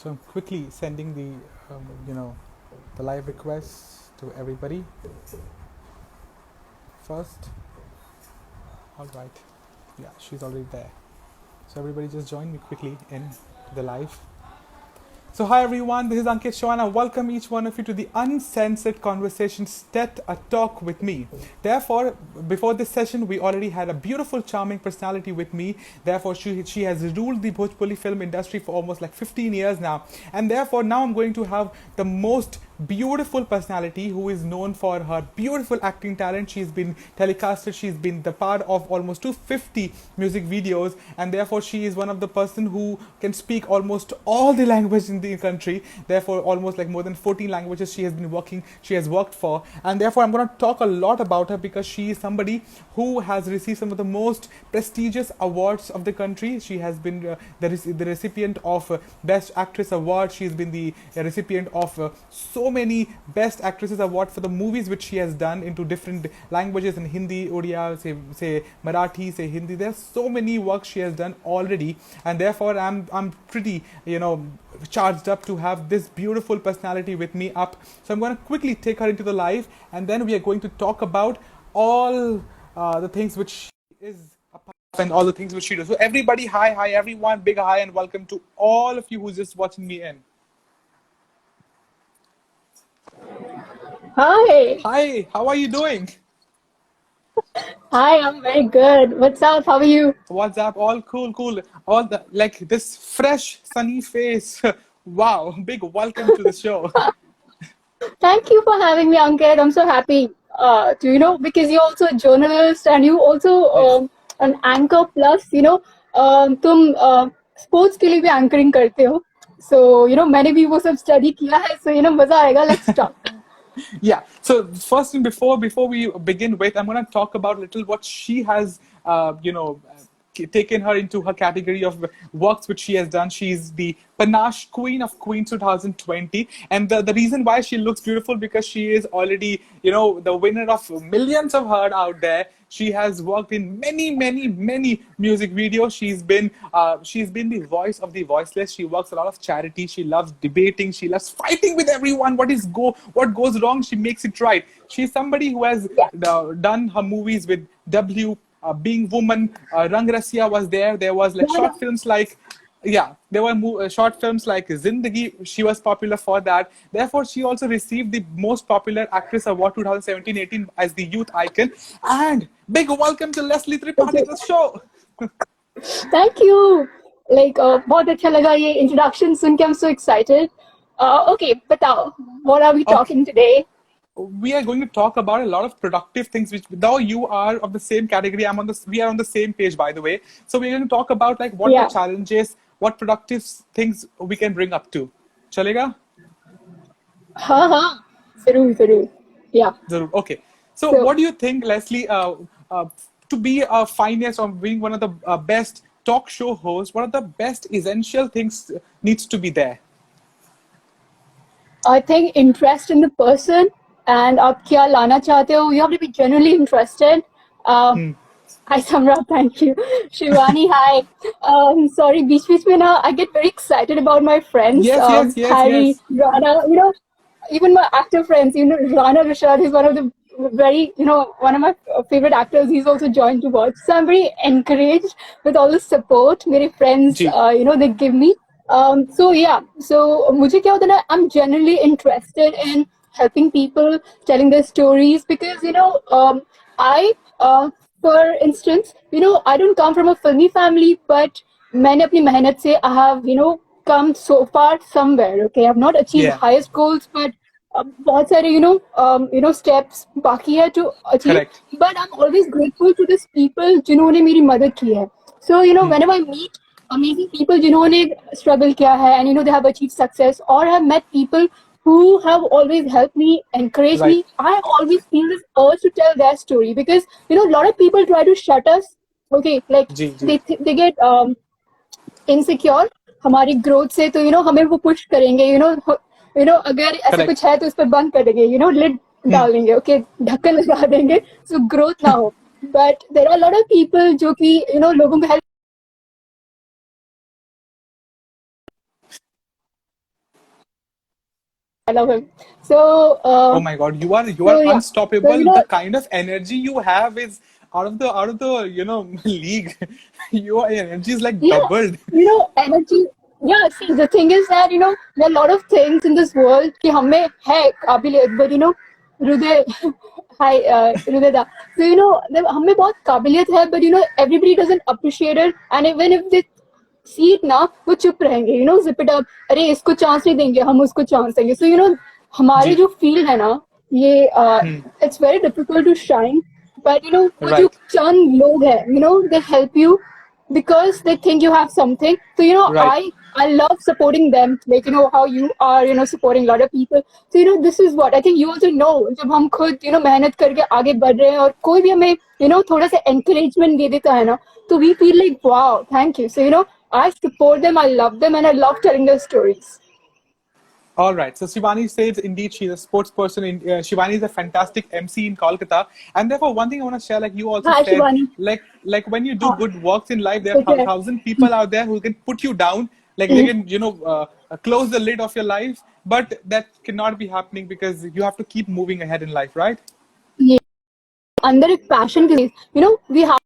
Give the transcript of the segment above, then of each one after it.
So I'm quickly sending the live requests to everybody. First, all right, yeah, she's already there. So everybody just join me quickly in the live. So hi everyone, this is Ankit Chauhan. I welcome each one of you to the Uncensored Conversations TED a Talk with me. Therefore, before this session, we already had a beautiful, charming personality with me. Therefore, she has ruled the Bhojpuri film industry for almost like 15 years now. And therefore, now I'm going to have the most beautiful personality who is known for her beautiful acting talent. She's been telecasted, she's been the part of almost 250 music videos, and therefore she is one of the person who can speak almost all the language in the country. Therefore, almost like more than 14 languages she has worked for, and therefore I'm going to talk a lot about her because she is somebody who has received some of the most prestigious awards of the country. She has been the recipient of Best Actress Award. She's been the recipient of so many Best Actresses Award for the movies which she has done into different languages in Hindi, Odia, say Marathi, say Hindi. There's so many works she has done already, and therefore I'm pretty charged up to have this beautiful personality with me up. So I'm going to quickly take her into the live, and then we are going to talk about all the things which she is a part of and all the things which she does. So everybody, hi everyone, big hi and welcome to all of you who's just watching me in. Hi. Hi, how are you doing? Hi, I'm very good. What's up? How are you? What's up? All cool. All the like this fresh, sunny face. Wow, big welcome to the show. Thank you for having me, Ankit. I'm so happy because you're also a journalist and you also Yeah. an anchor plus, तुम sports के लिए भी anchoring करते हो. So, मैंने भी वो सब study किया है. So, मजा आएगा. Let's start. Yeah. So first, and before we begin with, I'm going to talk about little what she has, taken her into her category of works which she has done. She's the Panache Queen of Queens 2020, and the reason why she looks beautiful because she is already the winner of millions of her out there. She has worked in many music videos. She's been the voice of the voiceless. She works a lot of charity. She loves debating. She loves fighting with everyone. What goes wrong, she makes it right. She's somebody who has Yeah. done her movies with W. Being Woman, Rang Rasiya was there. There was like Yeah. short films like there were short films like Zindagi. She was popular for that. Therefore, she also received the most popular actress award 2017-18 as the youth icon. And big welcome to Leslie Thank Tripathi you. to the show. Thank you. Like, बहुत अच्छा लगा ये introduction सुन के. I'm so excited. Okay, बताओ. What are we Okay, talking today? we are going to talk about a lot of productive things which though you are of the same category, we are on the same page, by the way. So we're going to talk about like what the Yeah. challenges, what productive things we can bring up to. Chalega? हाँ हाँ जरूर जरूर या Zarur. Okay. So, so what do you think, Leslie? To be a finest or being one of the best talk show hosts, one of the best essential things needs to be there. I think interest in the person and आप क्या लाना चाहते हो. You have to be genuinely interested. uh, Hi Samra, thank you. Shivani, hi. Sorry, बीच में ना I get very excited about my friends, Harry, Yes. Rana, even my actor friends, Rana Rashad is one of the one of my favorite actors. He's also joined to watch. So I'm very encouraged with all the support my friends, G. they give me. So yeah, so मुझे क्या होता है ना, I'm genuinely interested in helping people, telling their stories because I for instance, I don't come from a filmy family, but मैंने अपनी मेहनत से I have come so far somewhere. Okay, I've not achieved Yeah. highest goals, but बहुत सारे steps बाकी है to achieve. Correct. But I'm always grateful to these people जिन्होंने मेरी मदद की है. So whenever I meet amazing people जिन्होंने struggle किया है and they have achieved success, or have met people who have always helped me, encouraged Right. me, I always feel this urge to tell their story because a lot of people try to shut us. Okay, like G. they get insecure हमारी growth से, तो हमें वो push करेंगे, अगर ऐसे Correct. कुछ है तो उस पर बंद कर देंगे, लिड डाल देंगे, ओके, ढक्कन लगा देंगे, सो ग्रोथ ना हो. But there are lot of people जो कि लोगों को help I love him. So Oh my God, you so are yeah. So unstoppable. The kind of energy you have is out of the league. Your energy is like yeah, doubled. energy. Yeah, see, the thing is that there are a lot of things in this world कि हमें है काबिलियत, but हृदय hi हृदय दा. So हमें बहुत काबिलियत है, but everybody doesn't appreciate it, and even if they see it ना, वो चुप रहेंगे, zip it up, अरे इसको चांस नहीं देंगे, हम उसको चांस देंगे. So हमारी जी. जो फील्ड है ना, ये it's very difficult to shine, but वो जो Right. चंद लोग हैं, they help you because they think you have something. So Right. I love supporting them, like how you are supporting a lot of people. So this is what I think you also know, जब हम खुद मेहनत करके आगे बढ़ रहे हैं और कोई भी हमें थोड़ा सा encouragement दे देता है ना, तो we feel like wow, thank you. So I support them, I love them, and I love telling their stories. All right. So Shivani says indeed she's a sports person. Shivani is a fantastic MC in Kolkata, and therefore one thing I want to share, like you also Hi said, Shivani. like when you do हाँ, good works in life, there are okay. thousand people out there who can put you down, like they can close the lid of your life, but that cannot be happening because you have to keep moving ahead in life, right? ये अंदर एक passion के we have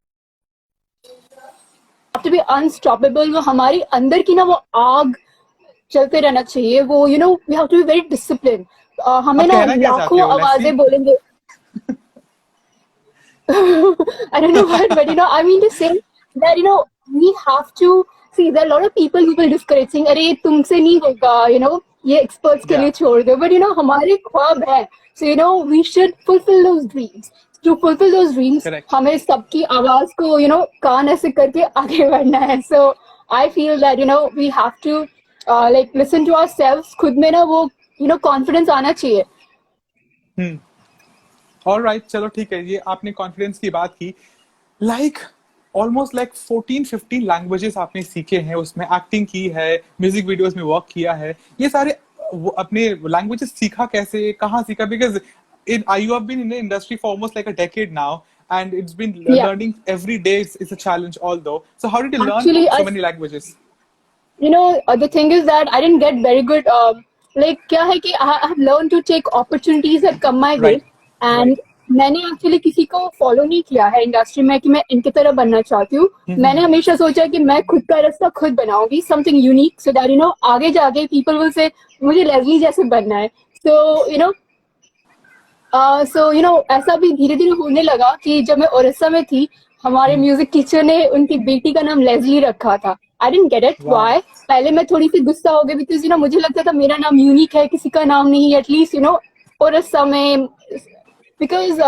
to be unstoppable. वो हमारी अंदर की ना वो आग चलते रहना चाहिए. वो we have to be very disciplined. हमें आप ना कहना क्या चाहते लाखों हो, लेस्ली? आवाजें बोलेंगे. I don't know what, but I mean to say that we have to see. There are a lot of people who will discourage, saying, "अरे तुमसे नहीं होगा," ये experts के लिए Yeah, छोड़ दो. But हमारे ख्वाब है. So we should fulfill those dreams. To fulfill those dreams, correct. हमें सबकी आवाज को कान ऐसे करके आगे बढ़ना है. So I feel that we have to like listen to ourselves. खुद में ना वो confidence आना चाहिए. Hmm. ऑल राइट, चलो ठीक है, ये आपने कॉन्फिडेंस की बात की. लाइक ऑलमोस्ट लाइक 14-15 लैंग्वेजेस आपने सीखे हैं, उसमें एक्टिंग की है, म्यूजिक वीडियोस में वर्क किया है, ये सारे अपने लैंग्वेजेस सीखा कैसे, कहाँ सीखा? Because in you have been in the industry for almost like a decade now, and it's been Yeah. learning every day is a challenge although. So how did you learn Actually, so many languages? the thing is that I didn't get very good. Like, क्या है कि I have learned to take opportunities that come my way, Right. and Right. मैंने actually किसी को follow नहीं किया है industry में कि मैं इनकी तरह बनना चाहती हूँ. मैंने हमेशा सोचा कि मैं खुद का रास्ता खुद बनाऊंगी, समथिंग यूनिक, सो दैट आगे जाके पीपल विल से मुझे लेस्ली जैसे बनना है. सो ऐसा भी धीरे धीरे होने लगा कि जब मैं ओडिशा में थी, हमारे म्यूजिक टीचर ने उनकी बेटी का नाम लेस्ली रखा था. I didn't get it Wow. Why. पहले मैं थोड़ी सी गुस्सा हो गई बिकॉज मुझे लगता था मेरा नाम यूनिक है, किसी का नाम नहीं. एटलीस्ट ओडिशा में बिकॉज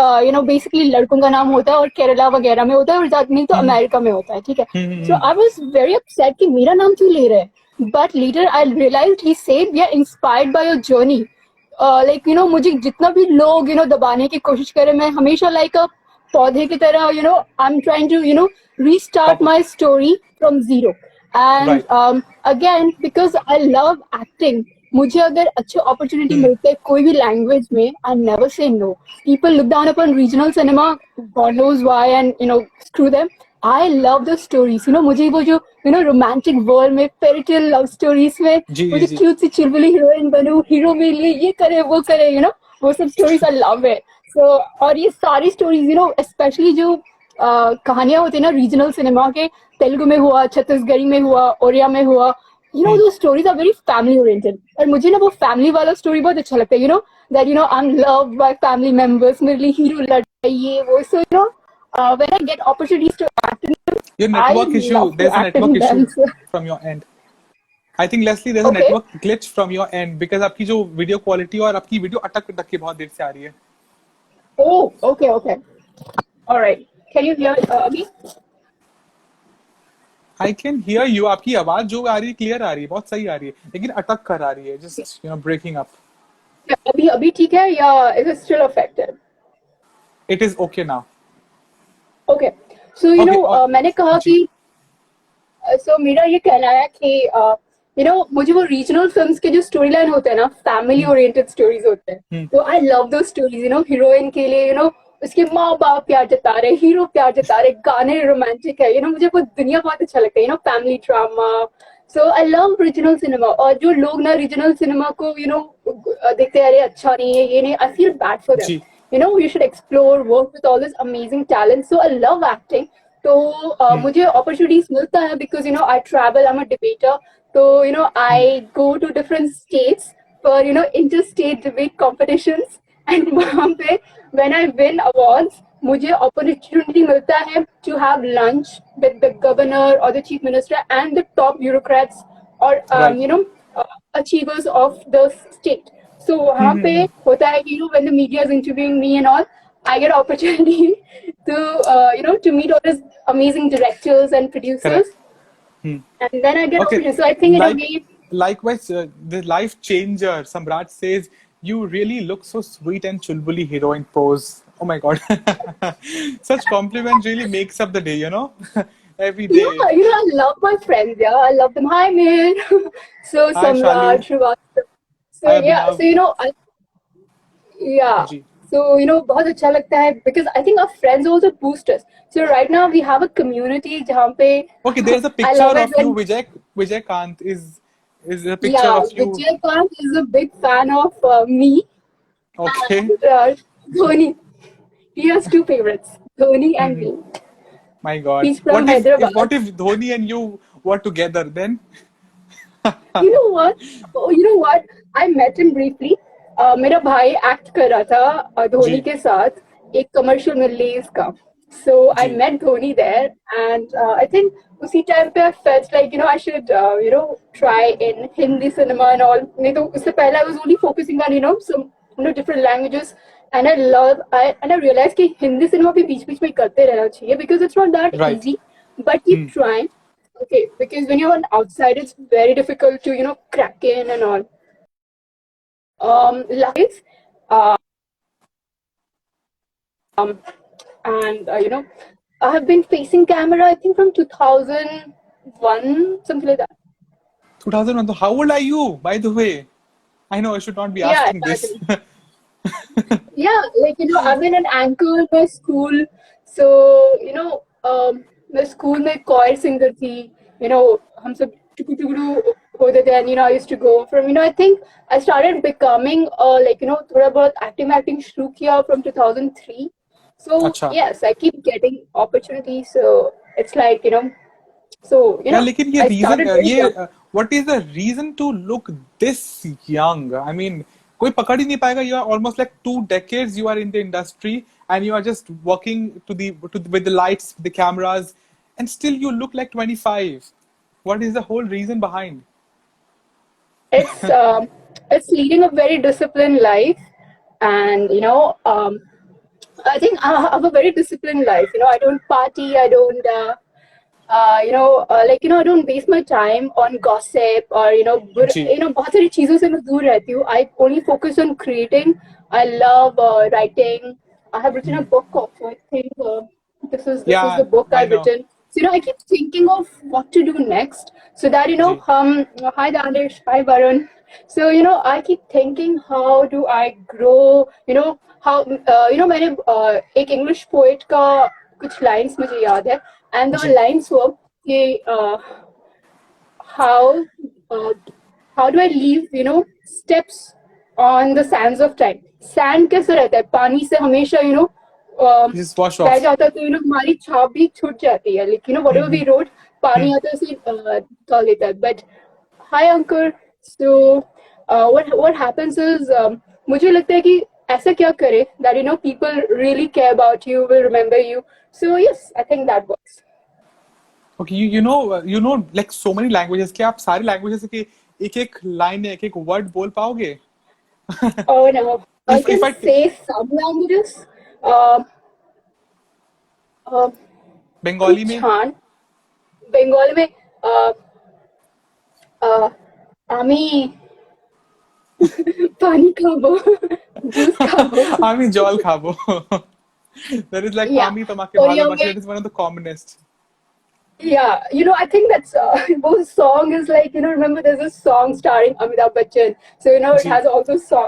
बेसिकली लड़कों का नाम होता है और केरला वगैरह में होता है, और ज्यादा नहीं तो अमेरिका में होता है. ठीक है. So I was very upset कि मेरा नाम क्यों ले रहे हैं. But later I realised he said we are inspired by your journey. Like मुझे जितना भी लोग दबाने की कोशिश करे, मैं हमेशा लाइक अ पौधे की तरह I am trying to restart my story from zero. Right. And again because I love acting, मुझे अगर अच्छे अपॉर्चुनिटी मिलते हैं कोई भी लैंग्वेज में, I never say no. People look down upon regional cinema, god knows why, and screw them. I love the stories. मुझे वो जो रोमांटिक वर्ल्ड में, फेयरी लव स्टोरीज में जी वो जी जो जी. क्यूट सी चिलबिली हीरोइन बनूं, हीरो मेरे लिए ये करे वो करे, वो सब stories I love it. So और ये सारी स्टोरीज स्पेशली जो कहानियां होती है ना रीजनल सिनेमा के, तेलुगु में हुआ, छत्तीसगढ़ी में हुआ, ओडिया में हुआ, दो stories are very family oriented. और मुझे ना वो फैमिली वाला स्टोरी बहुत अच्छा लगता है. That I am loved by family members, मेरे लिए हीरो लड़ता है ये वो. सो when I get opportunities to act in them, Your I network issue, love to there's a act network in issue them. So, from your end. I think Leslie, there's a okay. network glitch from your end because आपकी जो video quality और आपकी video अटक अटक के बहुत देर से आ रही है. Oh, okay. All right. Can you hear Abhi? I can hear you. आपकी आवाज जो आ रही है क्लियर आ रही है, बहुत सही आ रही है, लेकिन अटक कर आ रही है, just breaking up. अभी ठीक है या is it still affected? It is okay now. Okay. So Okay. मैंने कहा जी. कि so मेरा ये कहना है कि मुझे वो रीजनल फिल्म्स के जो स्टोरी लाइन होते हैं ना, फैमिली ओरिएंटेड स्टोरीज होते हैं. तो आई लव दो स्टोरीज. हीरोइन के लिए उसके माँ बाप प्यार जता रहे, हीरो प्यार जता रहे, गाने रोमांटिक है. मुझे वो दुनिया बहुत अच्छा लगता है, family drama. So I love regional cinema. और जो लोग ना regional cinema को देखते हैं, अरे अच्छा नहीं है ये नहीं, I feel bad for them. Ji You should explore, work with all this amazing talent. So I love acting. तो मुझे opportunities मिलता है because I travel, I'm a debater. So I go to different states for interstate debate competitions. And वहाँ पे when I win awards, मुझे opportunity मिलता है to have lunch with the governor or the chief minister and the top bureaucrats or right achievers of the state. So वहाँ पे होता है कि when the media is interviewing me and all, I get opportunity to meet all these amazing directors and producers, correct and then I get Okay, opportunity. So I think in a like way, likewise, the life changer. Samrat says you really look so sweet and chulbuli heroine pose. Oh my God, such compliment really makes up the day. Every day. yeah, I love my friends. Yeah, I love them. Hi, Mir. So Hi, Samrat, Shalu. Srivastav. So Hi, yeah, Abhinav. so yeah. Ji. So बहुत अच्छा लगता है because I think our friends also boost us. So right now we have a community जहाँ पे Okay, there's a I picture love it of you. when Vijay Kant is a picture yeah, of you. Vijay Kant is a big fan of me Okay. and Dhoni. He has two favorites, Dhoni and me. My God. He's from What if Hyderabad. what if Dhoni and you were together then? You know what? Oh, you know what? I met him briefly. मेरा भाई act कर रहा था धोनी जी के साथ एक commercial में लेज का. So I जी met Dhoni there, and I think उसी टाइम पे I felt like I should try in Hindi cinema and all. नहीं तो उससे पहले I was only focusing on some different languages, and I realized कि Hindi cinema भी बीच बीच में करते रहना चाहिए because it's not that right. easy, but keep trying. Okay, because when you're on outside, it's very difficult to crack in and all. Likewise, and I have been facing camera, I think from 2001, something like that. 2001. So how old are you, by the way? I know I should not be Yeah, asking this. exactly. Yeah, like I've been an anchor in my school, so my school में choir singer थी. हम सब टुकु टुकु होते थे, and I used to go from I think I started becoming थोड़ा बहुत acting शुरू किया from 2003. So अच्छा yes, I keep getting opportunities. So it's like so यार लेकिन ये I reason started very young. What is the reason to look this young I mean कोई पकड़ ही नहीं पाएगा you are almost like 2 decades you are in the industry and you are just working with the lights the cameras and still you look like 25 what is the whole reason behind It's it's leading a very disciplined life, and I think I have a very disciplined life. I don't party. I don't I don't waste my time on gossip or जी बहुत सारी चीजों से मैं दूर रहती हूँ. I only focus on creating. I love writing. I have written a book also. I think this is yeah the book I I've know written. So I keep thinking of what to do next, so that ji hi Danish, hi Varun. So I keep thinking how do I grow. How मैंने एक English poet का कुछ lines मुझे याद है, and the ji lines were कि how uh, how do I leave steps on the sands of time. Sand कैसे रहता है, पानी से हमेशा just wash बह off जाता है, तो हमारी छाप भी छूट जाती है, लेकिन whatever we wrote पानी आता है उसे निकाल देता है. But hi Ankur. So what happens is मुझे लगता है कि ऐसा क्या करे that people really care about you, will remember you. So yes, I think that works. okay you know like so many languages क्या आप सारी languages के एक एक लाइन एक एक वर्ड बोल पाओगे Oh no, I if can I say some languages. Uh, uh, Bengali में छान बंगाली में আমি পানি খাবো জুস খাবো. আমি জল খাবো that is like Yeah, আমি তোমাকে ওড়িয়া ভালোবাসি में that is one of the commonest yeah, I think that's both song is like remember there's a song starring Amitabh Bachchan, so it ji has also song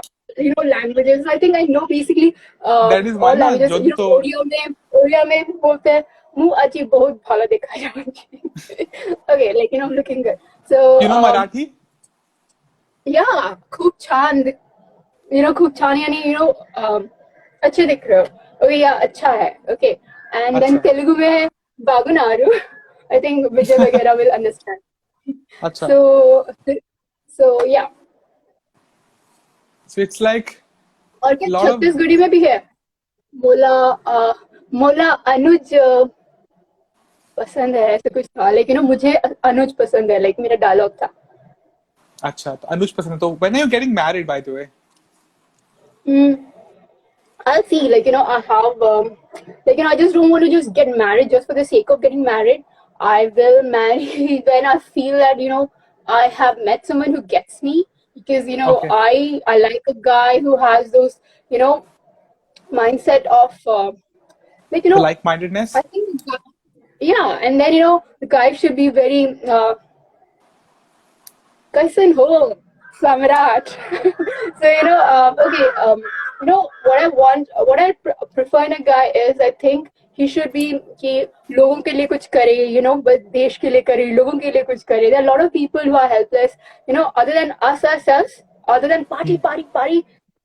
languages. I think I know basically that is all one ना languages. যদি तो ओडिया में बोलते हैं मुंह अजी बहुत भाला देखा जाए. Okay, like I'm looking good. So You know Marathi? yeah, खूप छान, खूप छान यानी अच्छे दिख रहे हो. Okay, yeah, अच्छा है. Okay, and then अच्छा Telugu में बागुनारू. I think Vijay वगैरह will understand. अच्छा. So yeah. So it's like और क्या lot of छत्तीसगढ़ी में भी है. मोला मोला अनुज पसंद है, ऐसे कुछ था, लेकिन मुझे अनुज पसंद है, लाइक मेरा डायलॉग था. अच्छा तो अनुज पसंद है. तो when are you getting married by the way? Hmm. I'll see, I have, I just don't want to just get married just for the sake of getting married. I will marry when I feel that, I have met someone who gets me, because, Okay. I like a guy who has those, you know, mindset of, The I like-mindedness. think, yeah, and then, the guy should be very, Kaisan ho, Samrat. So, okay, what I prefer in a guy is, I think he should be कि लोगों के लिए कुछ करे, बस देश के लिए करे, लोगों के लिए कुछ करे. There are a lot of people who are helpless, other than us, other than Hmm. party,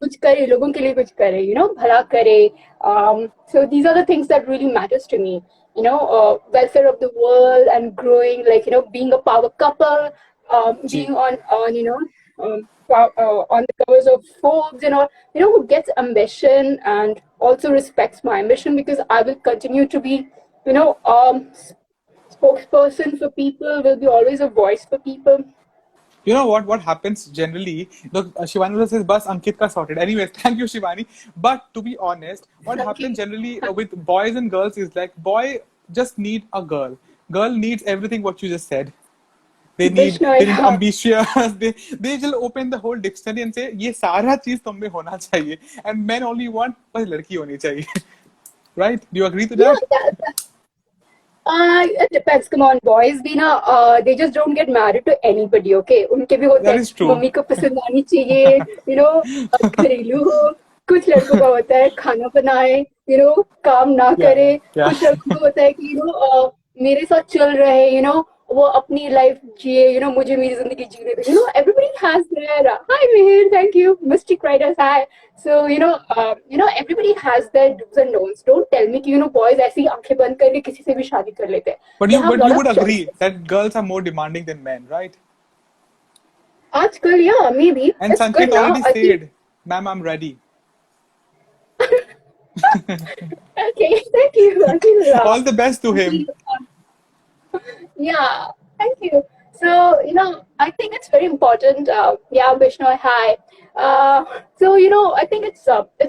कुछ करे, लोगों के लिए कुछ करे, भला करे. So these are the things that really matters to me. Welfare of the world and growing, being a power couple, ji. being on the covers of Forbes and all, who gets ambition and also respects my ambition, because I will continue to be, spokesperson for people, will be always a voice for people. You know what? What happens generally? Look, Shivani says, "Bus Ankit ka sorted." Anyways, thank you, Shivani. But to be honest, what Thank happens you. generally with boys and girls is like, boy just need a girl. Girl needs everything what you just said. Vishnu, They need yeah. ambitious. They just open the whole dictionary and say, "ये सारा चीज तुम में होना चाहिए." And men only want बस लड़की होनी चाहिए. Right? Do you agree to Yeah, that? it depends. Come on, boys भी ना, they just don't get married to anybody, okay? उनके भी होते That हैं, is true. मम्मी को पसंद आनी चाहिए, घरेलू हो. कुछ लड़कों का होता है खाना बनाए, काम ना Yeah, करे. yeah, कुछ लड़कों को होता है कि मेरे साथ चल रहे, वो अपनी लाइफ जिए, मुझे मेरी जिंदगी जीने दो. Everybody has their hi Mihir, thank you, Mystic Riders, hi. So everybody has their do's and don'ts. Don't tell me कि boys ऐसी आंखें बंद करके किसी से भी शादी कर लेते हैं. but They you have a but lot you would of agree choices. that girls are more demanding than men, right? आजकल, yeah, maybe And it's good Sanket now. already I think. said, "Ma'am, I'm ready." Okay, thank you. All the best to him. Until, yeah, thank you. So, I think it's very important. Yeah, Vishnu, hi. So, I think it's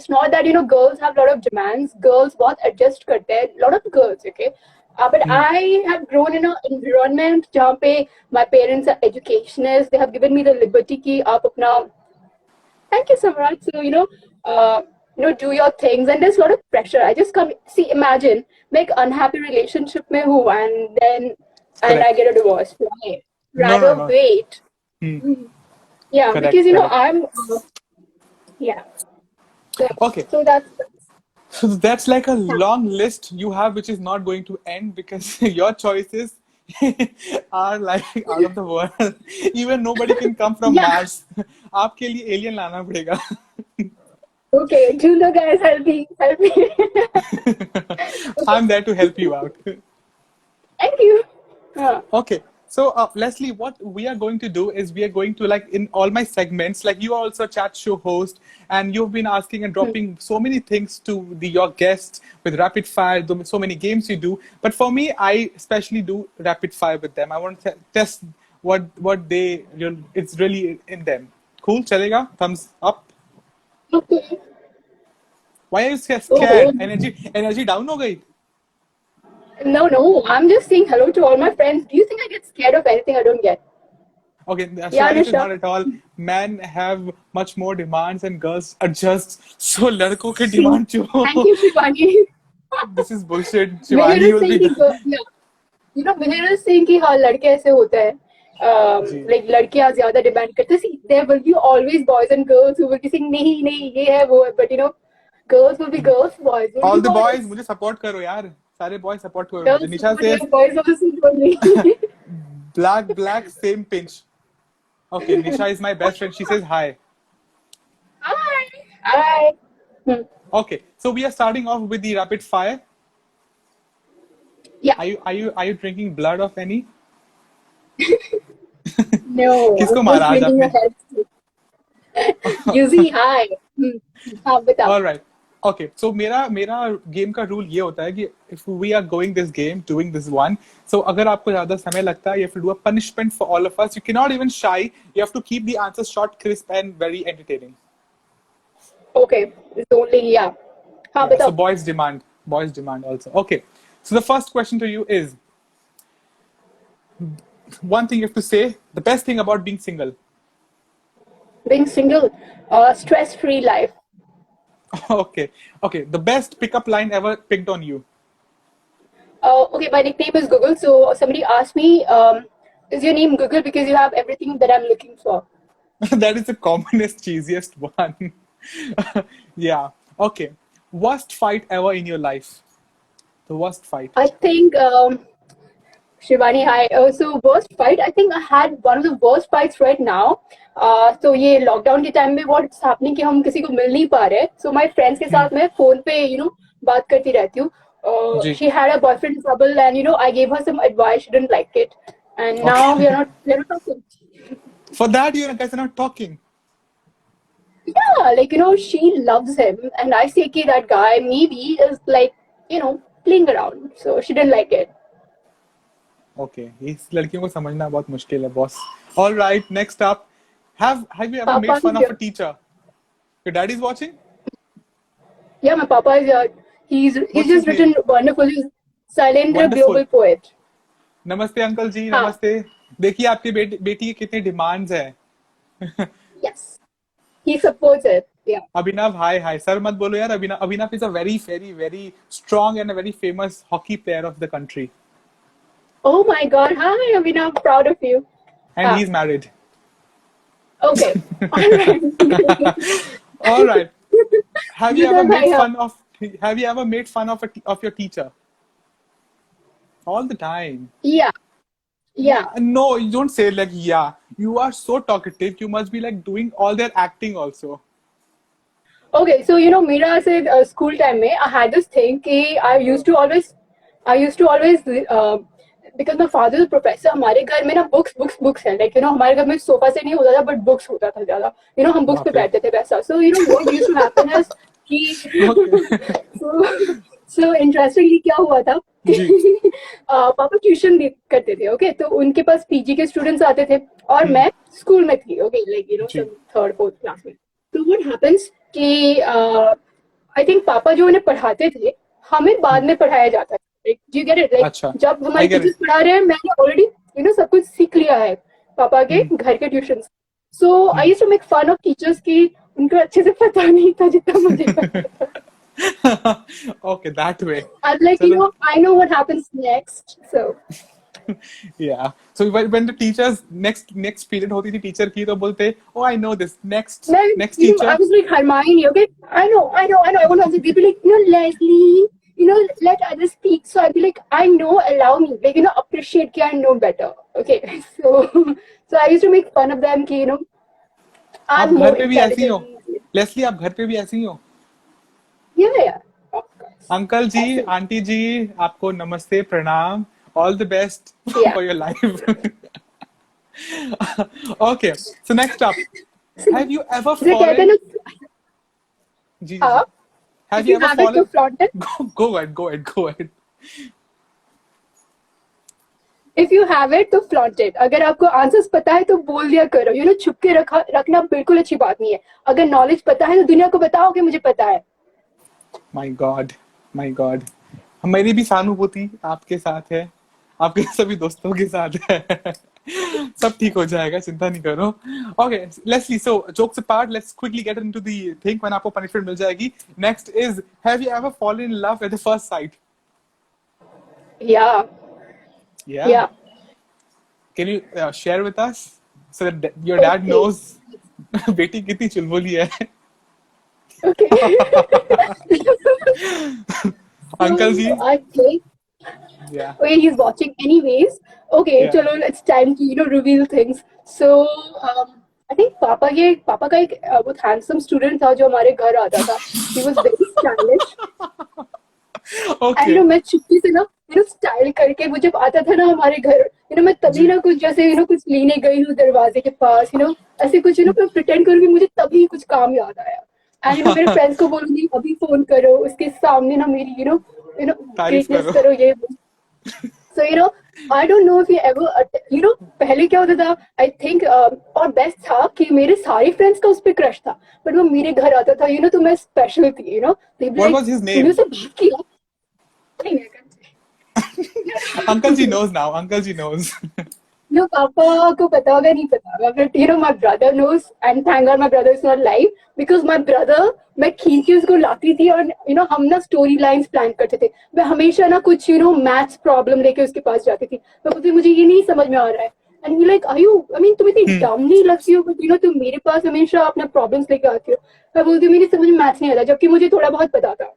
not that, girls have a lot of demands. Girls both adjust करते हैं. A lot of girls, okay? But Hmm. I have grown in an environment जहाँ पे my parents are educationists. They have given me the liberty कि आप अपना. Thank you, Samrat. So, do your things, and there's a lot of pressure. I just come see, imagine, make unhappy relationship mein hu, and I Correct. get a divorce. Why? No, no, Rather no. wait. Hmm. Yeah, Correct, because correct. I'm yeah. So, Okay. so that's So that's like a long list you have, which is not going to end because your choices are like out of the world. Even nobody can come from yeah. Mars. आपके लिए alien लाना पड़ेगा. Okay, Juno guys, help me. Okay, I'm there to help you out. thank you. Okay. So, Leslie, what we are going to do is we are going to like in all my segments, like you are also a chat show host, and you've been asking and dropping so many things to your guests with rapid fire, so many games you do. But for me, I especially do rapid fire with them. I want to test what they it's really in them. Cool, chalega? Thumbs up. Okay. Why are you Oh, scared? Energy down हो गई? no. I'm just saying hello to all my friends. Do you think I get scared of anything I don't get? Okay, Yeah, Shivani says Nisha. not at all. Men have much more demands and girls adjust. So लड़कों के See, demand thank जो you, Shivani. this is bullshit. Mihir Shivani is will saying be कि yeah, Mihir is saying कि हाँ लड़के ऐसे होते हैं. जी. Like लड़कियाँ ज़्यादा demand करते हैं. See, there will be always boys and girls who will be saying नहीं ये है वो है. But girls will be girls, boys will be All the boys boys. मुझे support करो यार. सारे boys support करो मुझे. Girls Nisha support says you, boys also support me. Black, same pinch. Okay, Nisha is my best friend. She says hi. Hi. Hi. Hmm. Okay, so we are starting off with the rapid fire. Yeah. Are you drinking blood of any? No, किसको I'm मारा just आज drinking a आपने? health tea. Yuzi, hi. हाँ बताओ. All right. Okay, so मेरा game का rule ये होता है कि if we are going this game, doing this one, so अगर आपको ज्यादा समय लगता है, you have to do a punishment for all of us. You cannot even shy. You have to keep the answers short, crisp, and very entertaining. Okay, it's only yeah. हाँ Yeah. So बताओ. boys demand also. Okay. So the first question to you is one thing you have to say. The best thing about being single. Being single, stress-free life. Okay. Okay. The best pickup line ever picked on you. Okay, my nickname is Google. So somebody asked me, is your name Google because you have everything that I'm looking for? That is the commonest, cheesiest one. Yeah. Okay. Worst fight ever in your life. The worst fight. I think Shivani, hi. So worst fight, I think I had one of the worst fights right now. So ये lockdown के time में what's happening कि हम किसी को मिल नहीं पा रहे. So my friends के साथ मैं फोन पे बात करती रहती हूँ. जी. She had a boyfriend trouble and I gave her some advice. She didn't like it, and now Okay. we're not talking. For that, you guys are not talking. Yeah, like she loves him, and I say कि that guy maybe is like playing around. So she didn't like it. Okay. इस लड़कियों को समझना बहुत मुश्किल है, boss. All right. Next up. Have you ever made Papa fun is of here. a teacher? Your dad is watching? Yeah, my papa is he's What's his just written name? wonderfully. Sailendra Wonderful. Global Poet. नमस्ते uncle जी, हाँ, नमस्ते. देखिए आपकी बेटी के कितने demands हैं. yes. He supports it. Yeah. Abhinav, hi sir मत बोलो यार. अभिनव is a very very very strong and a very famous hockey player of the country, Oh my God. Hi, Abhinav. Proud of you. and Ah, he's married. okay. All right. All right. Have you ever Jugal bhai, made हाँ. fun of Have you ever made fun of your teacher? All the time. Yeah. Yeah. No, you don't say like yeah. You are so talkative. You must be like doing all their acting also. Okay. So मेरा से school time में I had this thing कि I used to always because my father is a professor. हमारे घर में ना books है. Like हमारे घर में सोफा से नहीं होता था, but books होता था ज़्यादा. हम books पे बाप रे. बैठते थे वैसा. So what used to happen is कि Okay. so interestingly क्या हुआ था जी. पापा ट्यूशन करते थे. ओके, तो उनके पास पीजी के स्टूडेंट्स आते थे और मैं स्कूल में थी. ओके, लाइक जी. सम थर्ड फोर्थ क्लास में. तो व्हाट हैपेंस कि आई थिंक पापा जो उन्हें पढ़ाते थे हमें बाद में पढ़ाया जाता है. Like do you get it? Like अच्छा. जब I हमारे get it. टीचर्स पढ़ा रहे हैं मैंने ऑलरेडी सब कुछ सीख लिया है पापा के घर के tuition. So I used to make fun of teachers की उनको अच्छे से पता नहीं था जितना मुझे पता था. Okay, that way. I'm like, Chalo. I know what happens next. So, Yeah. So when the teachers next period होती थी टीचर की तो बोलते, oh I know this next then, teacher. I was like, Hermione, okay? I know. I want to answer. They'd be like, Leslie, let others speak. So I'd be like, I know, allow me. Like, appreciate कि I know better. Okay. So I used to make fun of them कि, आप I'm more घर पे भी ऐसी हो? intelligent. Leslie, आप घर पे भी ऐसी हो? Yeah. Of course. अंकल जी, ऐसे. आंटी जी, आपको नमस्ते, प्रणाम. All the best Yeah. for your life. Okay. So next up, have you ever जो कहते हैं fallen? ना, जी. हाँ, Have if you you ever have it, fallen? to flaunt it. Go ahead. If you have it, तो flaunt it. अगर आपको answers पता है तो बोल दिया करो. छुप के रखना बिल्कुल अच्छी बात नहीं है. अगर नॉलेज पता है तो दुनिया को बताओ कि मुझे पता है. My God. मेरी भी सहानुभूति आपके साथ है, आपके सभी दोस्तों के साथ है. सब ठीक हो जाएगा, चिंता नहीं करो. Okay, let's see. So jokes apart, let's quickly get into the thing when आपको punishment मिल जाएगी. Next is, have you ever fallen in love at the first sight? Yeah. Yeah. Can you share with us so that your dad Okay. knows बेटी कितनी चुलबुली है? Okay. Uncle ji. I think Yeah. Okay, he's watching anyways. Okay, Yeah. chalo, it's time to reveal things. So I think पापा का एक बहुत handsome student था जो हमारे घर आता था. He was very stylish. And Okay. मैं चुपके से ना स्टाइल करके वो जब आता था ना हमारे घर मैं तभी जी. ना कुछ जैसे कुछ लेने गई हूँ दरवाजे के पास ऐसे कुछ मैं प्रिटेंड करूंगी मुझे तभी कुछ काम याद आया एंड मेरे फ्रेंड्स को बोलूंगी अभी फोन करो उसके सामने ना मेरी तारीफ ग्रेटनेस करो. करो ये so I don't know if you ever पहले क्या होता था आई थिंक और बेस्ट था कि मेरे सारे फ्रेंड्स का उस पर क्रश था बट वो मेरे घर आता था तो मैं स्पेशल थी What was his तूने name? उसे बात किया नहीं मैं Uncle Ji knows now. Uncle Ji knows. पापा को पता होगा नहीं पता होगा but my brother knows and thank god my brother is not live because my brother मैं खींच के उसको लाती थी और हम ना स्टोरी लाइंस प्लान करते थे मैं हमेशा ना कुछ मैथ्स प्रॉब्लम लेके उसके पास जाती थी मैं बोलती मुझे ये नहीं समझ में आ रहा है and he like I you I mean तुम इतनी डम नहीं लगती हो बट तुम मेरे पास हमेशा अपना प्रॉब्लम्स लेके आती हो मैं बोलती हूँ मेरी समझ में मैथ्स नहीं आता जबकि मुझे थोड़ा बहुत पता था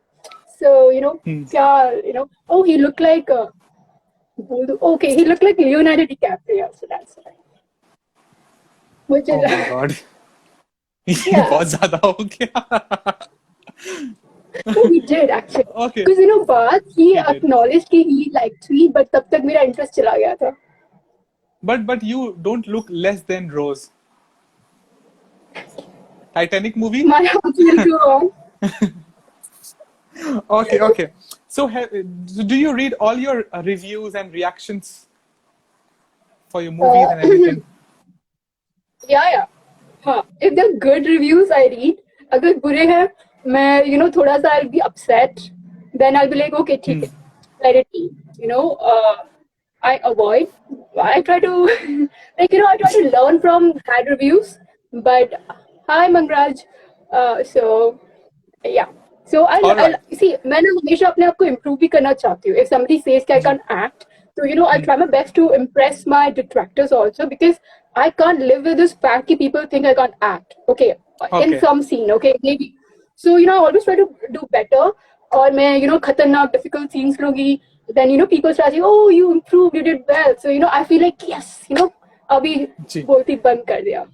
सो क्या oh he looked like okay he looked like Leonardo DiCaprio so that's why which Oh is my God. ये yeah बहुत ज्यादा हो गया. so he did actually Okay. because बाद he He did. acknowledged कि he liked me but तब तक मेरा interest चला गया था But you don't look less than Rose. Titanic movie? my heart will go on Okay, okay. So, do you read all your reviews and reactions for your movies and everything? yeah हाँ if they're good reviews I read अगर बुरे हैं मैं थोड़ा सा I'll be upset then I'll be like okay ठीक है let it be I avoid I try to like I try to learn from bad reviews but hi Mangraj so yeah so All I'll right. see मैं ना हमेशा अपने आप को improve भी करना चाहती हूँ if somebody says that I can't act so I'll try my best to impress my detractors also because I can't live with this fact that people think I can't act okay in Okay. some scene okay maybe so I always try to do better और मैं खतरनाक difficult scenes लूंगी then people start saying oh you improved you did well so I feel like yes अभी जी. बोलती बंद कर दिया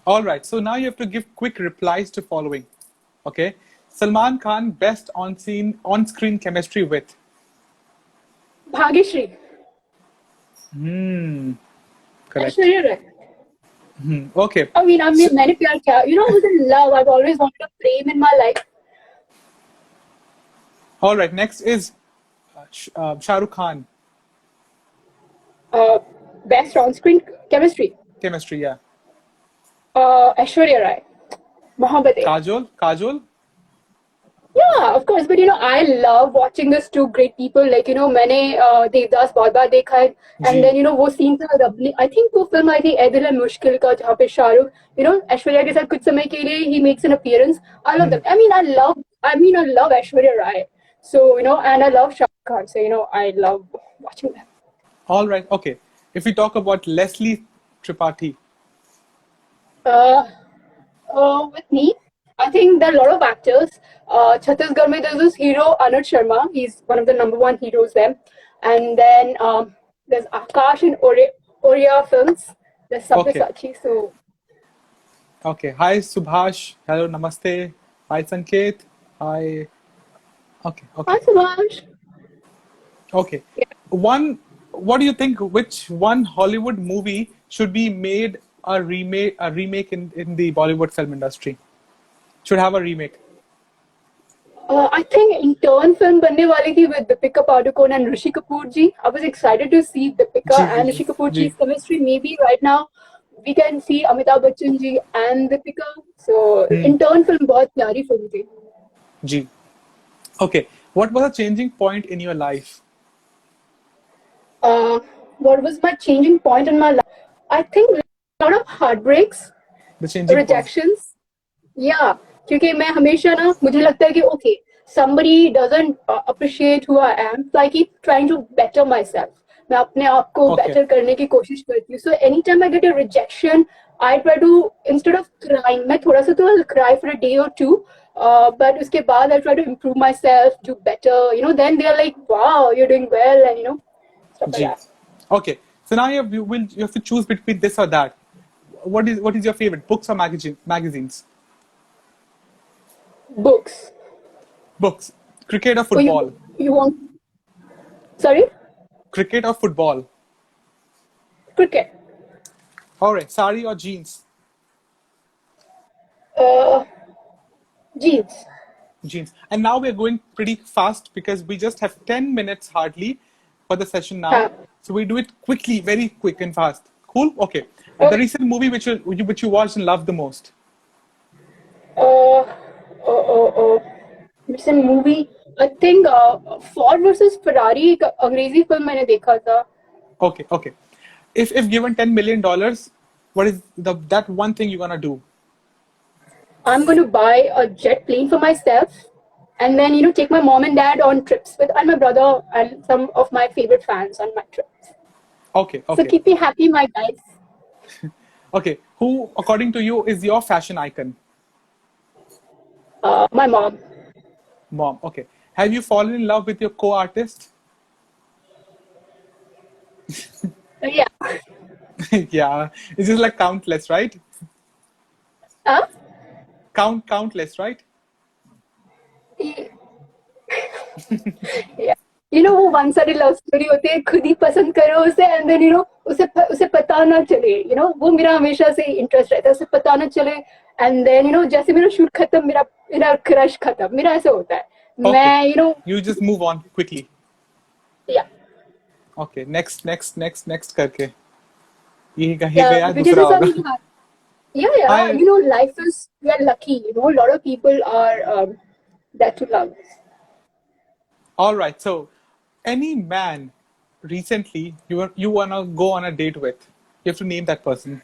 All right. So now you have to give quick replies to following. Okay. Salman Khan best on-screen chemistry with. Bhagyashree Correct. Aishwarya Rai Okay. I mean, मैंने प्यार किया. I was in love. I've always wanted a prem in my life. All right. Next is Shah Rukh Khan. Best on-screen chemistry. Chemistry, yeah. Aishwarya Rai. Mohabbat. Kajol. Yeah, of course. But I love watching these two great people. Like मैंने देवदास बहुत बार देखा है. And then वो scene था रबली. I think वो film आई थी ऐदिल है मुश्किल का जहाँ पे शाहरुख ऐश्वर्या के साथ कुछ समय के लिए he makes an appearance. I love that. I love Aishwarya Rai. So and I love Shah Rukh Khan. So I love watching them. All right. Okay. If we talk about Leslie Tripathi. With me, I think there are a lot of actors. Chhattisgarh mein there's this hero Anuj Sharma. He's one of the number one heroes there. And then there's Akash in Oriya films. There's Sabyasachi. So. Okay. Hi Subhash. Hello. Namaste. Hi Sanket. Hi. Okay. Hi Subhash. Okay. Yeah. What do you think? Which one Hollywood movie should be made a remake in the Bollywood film industry? Should have a remake. I think Intern film बनने वाली थी with Deepika Padukone and Rishi Kapoor ji. I was excited to see Deepika and Rishi Kapoor ji's chemistry. Maybe right now we can see Amitabh Bachchan ji and Deepika. So Intern film बहुत प्यारी film थी. जी. Okay. What was a changing point in your life? What was my changing point in my life? I think a lot of heartbreaks, rejections. Yeah, क्योंकि मैं हमेशा ना मुझे लगता है कि okay, somebody doesn't appreciate who I am, so I keep trying to better myself. मैं अपने आप को better करने की कोशिश करती हूँ. So anytime I get a rejection, I try to instead of crying, मैं थोड़ा सा तो I'll cry for a day or two. But उसके बाद I try to improve myself, do better. Then they are like, wow, you're doing well, and stuff like G. that. Okay. So now you have to choose between this or that. What is your favorite, books or magazines? Books. Books. Cricket or Or football? you want? Sorry, Cricket or football? cricket. All right. Sari or jeans? Uh, jeans. Jeans. And now we're going pretty fast because we just have 10 minutes hardly for the session now. Huh. So we do it quickly, very quick and fast. Cool? Okay. The Okay. recent movie which you watched and loved the most? Uh, recent movie. I think Ford versus Ferrari एक अंग्रेजी film मैंने देखा था. Okay, okay. If given $10 million, what is that one thing you're gonna do? I'm going to buy a jet plane for myself, and then take my mom and dad on trips with, and my brother and some of my favorite fans on my trips. Okay, So okay, keep me happy, my guys. okay. Who, according to you, is your fashion icon? My mom. Mom. Okay. Have you fallen in love with your co-artist? Yeah. Yeah. It's just like countless, right? Huh? Countless, right? Yeah. वो one sided love story होती है, खुद ही पसंद करो उसे, and then उसे पता ना चले, वो मेरा हमेशा से इंटरेस्ट रहता है, उसे पता ना चले, एंड देन जैसे मेरा शूट खत्म, मेरा मेरा क्रश खत्म, मेरा ऐसा होता है. Okay. मैं You just move on quickly. या Okay. Next करके. ये Yeah, गया because दूसरा it's होगा. something hard. Yeah, I life is, we are lucky, a lot of people are that to love us. All right. So, any man recently you wanna go on a date with, you have to name that person.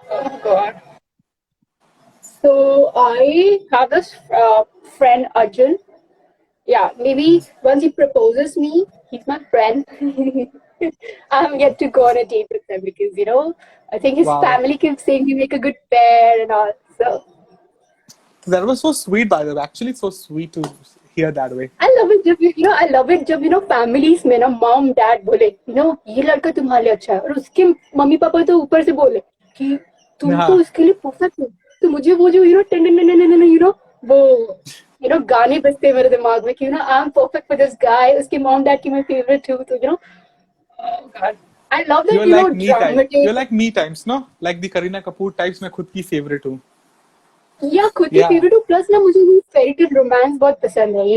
Oh God. So I have this friend Arjun. Yeah, maybe once he proposes me, he's my friend. I'm yet to go on a date with him because I think his Wow. family keeps saying we make a good pair and all. So That was so sweet, by the way. Actually, so sweet to hear that way. I love it जब I love it जब families में ना mom dad बोले ये लड़का तुम्हारे लिए अच्छा है, और उसके मम्मी पापा तो ऊपर से बोले कि तुम तो हाँ. उसके लिए परफेक्ट हो. तो मुझे वो जो वो गाने बजते हैं मेरे दिमाग में कि I'm perfect for this guy, उसके mom dad की मैं favorite हूँ, तो oh God, I love that You're like me type. dramatic. You're like me types, no? Like the Kareena Kapoor types. मैं खुद की favorite हूँ. या खुद की Yeah. फेवरेट हूँ, प्लस ना मुझे ये फेरी टेल रोमांस बहुत पसंद है,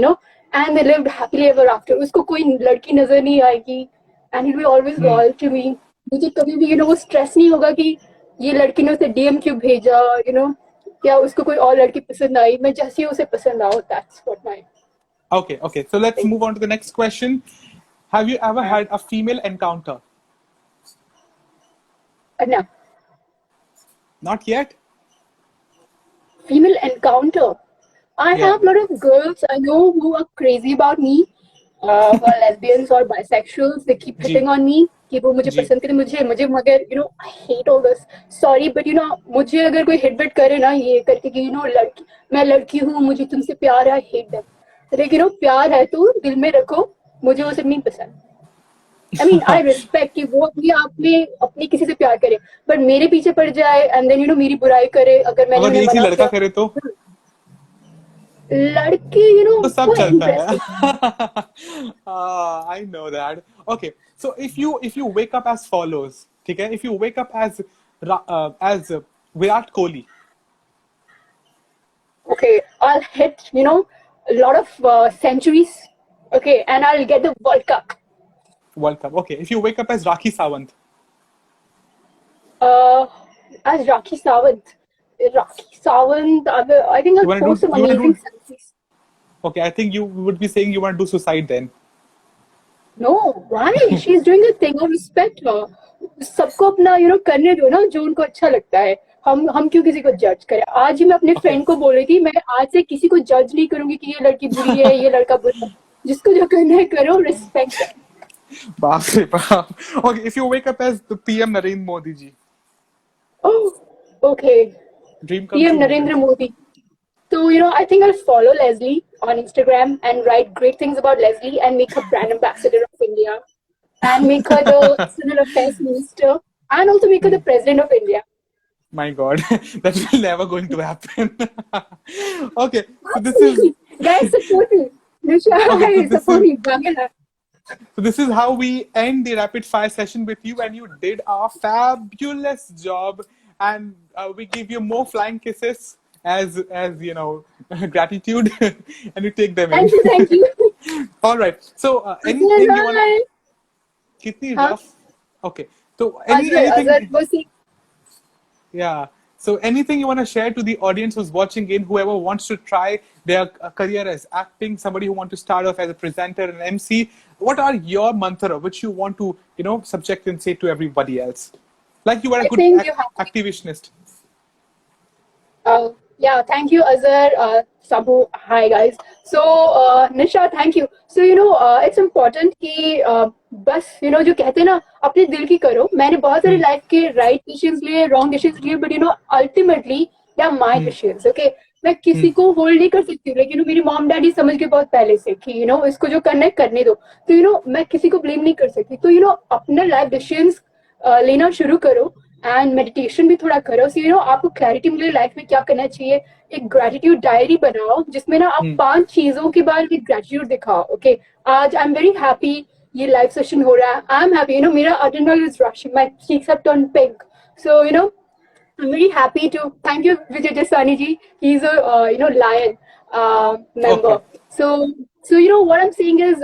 and they lived happily ever after. उसको कोई लड़की नजर नहीं आएगी, and he will always loyal to me. मुझे कभी भी वो स्ट्रेस नहीं होगा कि ये लड़की ने उसे डीएम क्यों भेजा, या उसको कोई और लड़की पसंद आई. मैं जैसे ही उसे पसंद आओ, that's what my. Okay, okay. So let's move on to the next question. Have you ever had a female encounter? No, Not yet? female encounter. I Yeah. have a lot of girls I know who are crazy about me, who are lesbians or bisexuals. They keep hitting on me कि वो मुझे जी. पसंद करे, मुझे मगर I hate all this. Sorry, but मुझे अगर कोई hit bit करे ना ये करके कि लड़की, मैं लड़की हूँ, मुझे तुमसे प्यार है, I hate them. लेकिन प्यार है तो दिल में रखो, मुझे वो सब नहीं पसंद. I mean, I respect कि वो अपनी किसी से प्यार करे, but मेरे पीछे पड़ जाए and then मेरी बुराई करे अगर मैंने अगर उन्हें यही मना लड़का किया. करे तो लड़की तो सब वो चलता है. interesting. I know that. Okay, so if you wake up as follows, ठीक है? If you wake up as Virat Kohli, Okay, I'll hit a lot of centuries. Okay, and I'll get the World Cup. World Cup. Okay, if you wake up as Rakhi Sawant, As Rakhi Sawant. I think you I'll wanna post do some you wanna amazing do selfies. okay, I think you would be saying you want to do suicide then. No, why? She's doing a thing. I respect her. सबको अपना करने दो ना जो उनको अच्छा लगता है. हम क्यों किसी को जज करें. आज ही मैं अपने फ्रेंड को बोल रही थी, मैं आज से किसी को जज नहीं करूंगी कि ये लड़की बुरी है, ये लड़का बुरा है. जिसको जो करना है करो, रिस्पेक्ट है. बाप रे बाप. Okay, if you wake up as the PM Narendra Modi ji, Oh, okay. dream come PM true Narendra moment. Modi. तो So, I think I'll follow Leslie on Instagram and write great things about Leslie and make her brand ambassador of India and make her the external affairs minister and also make her the president of India. My God, that will never going to happen. Okay, so this is Guys, support me. okay. Nisha, support me. Bangla. So this is how we end the rapid fire session with you, and you did a fabulous job. And we give you more flying kisses as you know gratitude, and you take them in. Thank you, thank you. All right. So anything you wanna? Bye. Kitni Huh? rough. Okay. So Azhar anything. was he? Yeah. So anything you want to share to the audience who's watching in, whoever wants to try their career as acting, somebody who wants to start off as a presenter and MC, what are your mantra which you want to, subject and say to everybody else? Like you are a I good think you have to. activationist. Yeah, thank you, Azhar. Sabu, hi guys. So, Nisha, thank you. So, it's important कि बस जो कहते हैं ना अपने दिल की करो. मैंने बहुत सारे लाइफ के right decisions लिए, wrong decisions लिए, but ultimately they are my decisions. Okay, मैं किसी को hold नहीं कर सकती हूँ. लेकिन मेरी mom daddy समझ के बहुत पहले से कि इसको जो करना है करने दो. तो मैं किसी को blame नहीं कर सकती. तो अपने life decisions लेना शुरू करो. एंड मेडिटेशन भी थोड़ा करो. सो आपको क्लैरिटी मिले लाइफ में क्या करना चाहिए. एक ग्रेटिट्यूड डायरी बनाओ जिसमें ना आप 5 चीजों के बारे में ग्रेटिट्यूड दिखाओ. ओके, आज आई एम वेरी हैप्पी ये लाइव सेशन हो रहा है. आई एम हैप्पी मेरा adrenaline is rushing, my cheeks have turned pink. So I'm very happy to thank you Vijay Jasani ji. He's a Lion member. Okay. So what I'm saying is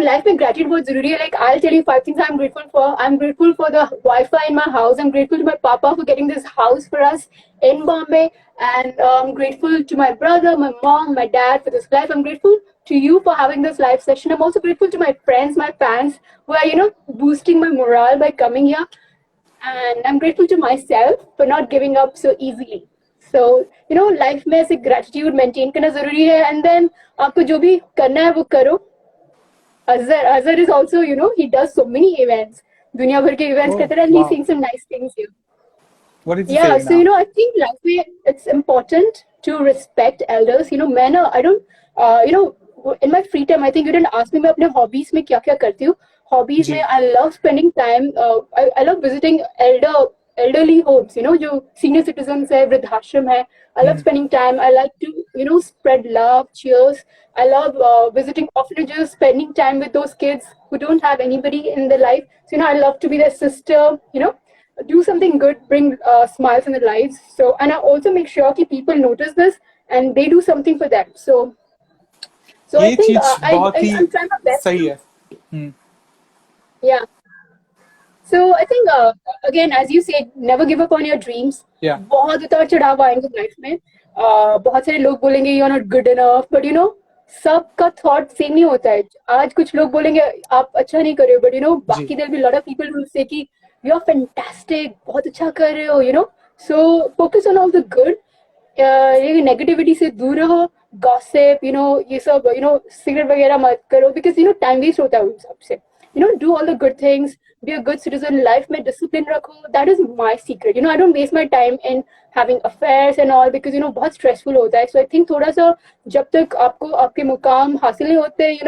life में gratitude बहुत जरूरी है. Like I'll tell you 5 things I'm grateful for. I'm grateful for the Wi-Fi in my house. I'm grateful to my papa for getting this house for us in Bombay, and I'm grateful to my brother, my mom, my dad for this life. I'm grateful to you for having this live session. I'm also grateful to my friends, my fans who are boosting my morale by coming here, and I'm grateful to myself for not giving up so easily. So life में ऐसे gratitude maintain करना जरूरी है. And then आपको जो भी करना है वो करो. Azhar is also, he does so many events. Dunya bhar ke events करता है, and he's saying some nice things here. What did you Yeah, say so now? I think life में it's important to respect elders. मैं I don't, in my free time, I think you didn't ask me मैं अपने hobbies में क्या क्या करती हूँ. Hobbies में I love spending time. I love visiting elderly homes. जो senior citizens है, वृद्धाश्रम है. I love spending time. I like to spread love, cheers. I love visiting orphanages, spending time with those kids who don't have anybody in their life. So I love to be their sister. Do something good, bring smiles in their lives. So, and I also make sure that people notice this and they do something for them. So I ये think चीज बहुत ही I'm trying my best. सही है. Yeah. So I think again, as you said, never give up on your dreams. Yeah. बहुत उतार चढ़ाव आएंगे life में. बहुत सारे लोग बोलेंगे you're not good enough, but सबका थॉट सेम नहीं होता है. आज कुछ लोग बोलेंगे आप अच्छा नहीं कर रहे हो, बट बाकी there be lot of people who say कि यू आर फैंटास्टिक, बहुत अच्छा कर रहे हो. So focus on all the good. ये नेगेटिविटी से दूर रहो. गॉसिप ये सब सिगरेट वगैरह मत करो, बिकॉज टाइम वेस्ट होता है उन सबसे. do all the good things, be a good citizen. Life में discipline रखो. That is my secret. I don't waste my time in having affairs and all because बहुत stressful होता है. So I think थोड़ा सा जब तक आपको आपके मुकाम हासिल नहीं होते,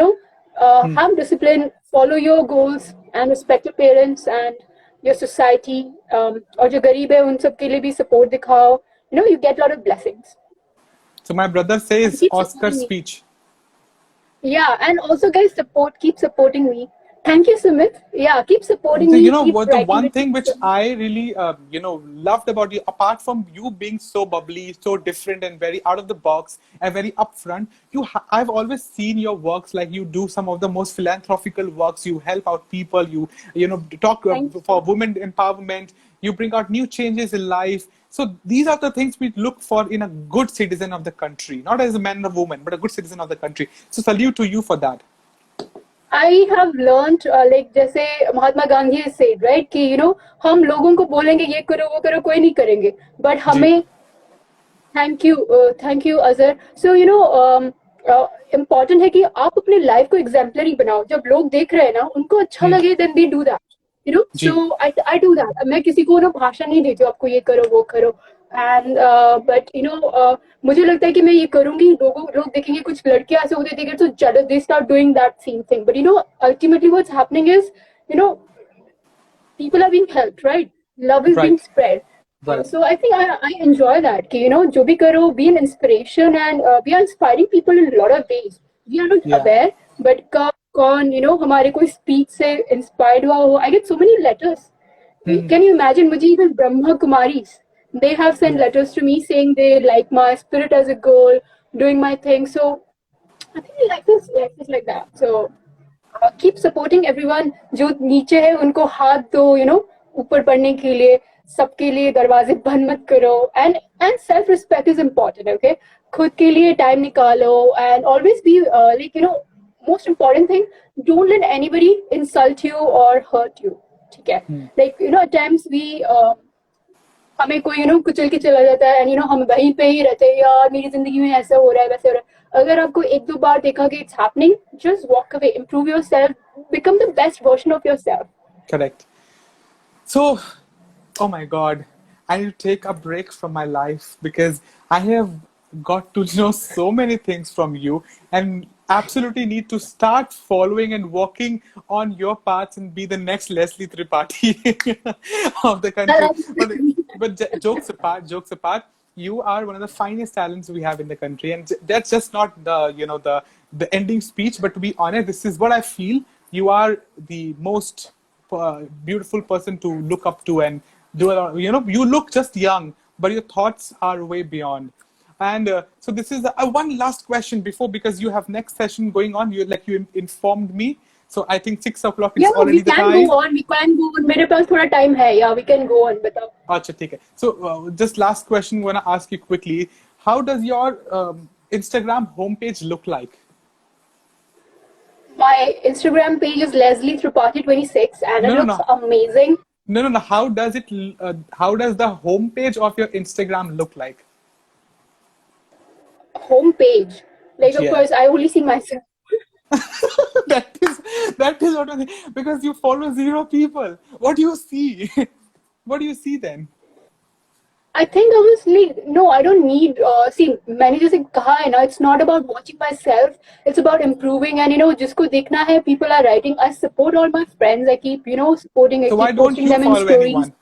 have discipline, follow your goals and respect your parents and your society. और जो गरीब है उन सब के लिए भी support दिखाओ. You get a lot of blessings. So my brother says Keep Oscar supporting me. speech. Yeah, and also guys, keep supporting me. Thank you, Sumit. Yeah, keep supporting So, me. what the writing one with thing me. which I really, loved about you, apart from you being so bubbly, so different and very out of the box and very upfront, I've always seen your works, like you do some of the most philanthropical works. You help out people. You talk for women empowerment. You bring out new changes in life. So these are the things we look for in a good citizen of the country, not as a man or woman, but a good citizen of the country. So salute to you for that. I have learned, like जैसे Mahatma Gandhi said, right, कि हम लोगों को बोलेंगे ये करो वो करो, कोई नहीं करेंगे, but हमें thank you Azhar. So important है कि आप अपने life को exemplary बनाओ. जब लोग देख रहे हैं ना, उनको अच्छा लगे, then they do that. So I do that. मैं किसी को भाषण नहीं देती हूँ आपको ये करो वो करो. एंड बट मुझे लगता है कि मैं ये करूंगी, लोग देखेंगे कुछ लड़कियां ऐसे होते देखेंगे तो they start doing that same thing, but ultimately what's happening is you know people are being helped, right? Love is being Right. spread. Right. So I think I enjoy that. Jo bhi karo, be an inspiration, and we are inspiring people in a lot of ways. We are not Yeah. aware, but kaun, हमारे कोई speech से inspired हुआ हो. I get so many letters. Mhm. Can you imagine? मुझे even Brahma Kumaris, they have sent Yeah. letters to me saying they like my spirit as a girl, doing my thing. So I think life is like that. So keep supporting everyone, जो नीचे है उनको हाथ दो, ऊपर बढ़ने के लिए, सबके लिए दरवाजे बंद मत करो, and self respect is important, okay? खुद के लिए टाइम निकालो and always be like most important thing, don't let anybody insult you और हर्ट यू, ठीक है? लाइक एट टाइम्स वी हमें कोई कुचल के चला जाता है, एंड हम वहीं पे ही रहते हैं, यार मेरी जिंदगी में ऐसा हो रहा है वैसे हो रहा है. अगर आपको एक दो बार देखा कि it's happening, just walk away, improve yourself, become the best version of yourself. Correct. So, oh my God, I need to take a break from my life because I have got to know so many things from you and absolutely need to start following and walking on your paths and be the next Leslie Tripathi of the country. But jokes apart, you are one of the finest talents we have in the country, and that's just not the ending speech. But to be honest, this is what I feel. You are the most beautiful person to look up to and do a lot. You look just young, but your thoughts are way beyond. And so this is one last question before, because you have next session going on. You informed me. So I think 6 o'clock is already the time. We can go on. मेरे पास थोड़ा time है. Yeah, we can go on. बताओ. अच्छा, ठीक है. So just last question, I want to ask you quickly. How does your Instagram homepage look like? My Instagram page is Leslie Tripathi 26, and it looks amazing. No. How does the homepage of your Instagram look like? Homepage, like, of course, I only see myself. that is what I think, because you follow 0 people. What do you see? What do you see then? I think obviously, no, I don't need, see, मैंने जैसे कहा है ना, it's not about watching myself, it's about improving, and जिसको देखना है, people are writing. I support all my friends, I keep, supporting, So I why keep don't posting you them in follow stories. anyone?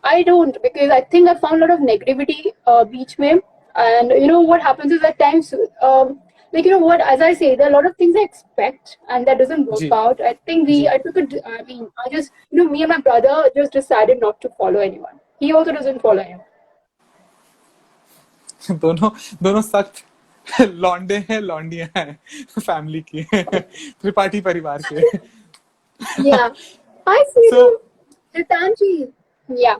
I don't, because I think I found a lot of negativity beach mein, and what happens is at times, like what, as I say, there are a lot of things I expect and that doesn't work out. I think I just, me and my brother just decided not to follow anyone. He also doesn't follow anyone. दोनों सख्त लौंडे हैं, लौंडियां हैं, family की, त्रिपाठी परिवार के. Yeah, I see. So, Ritanji, yeah.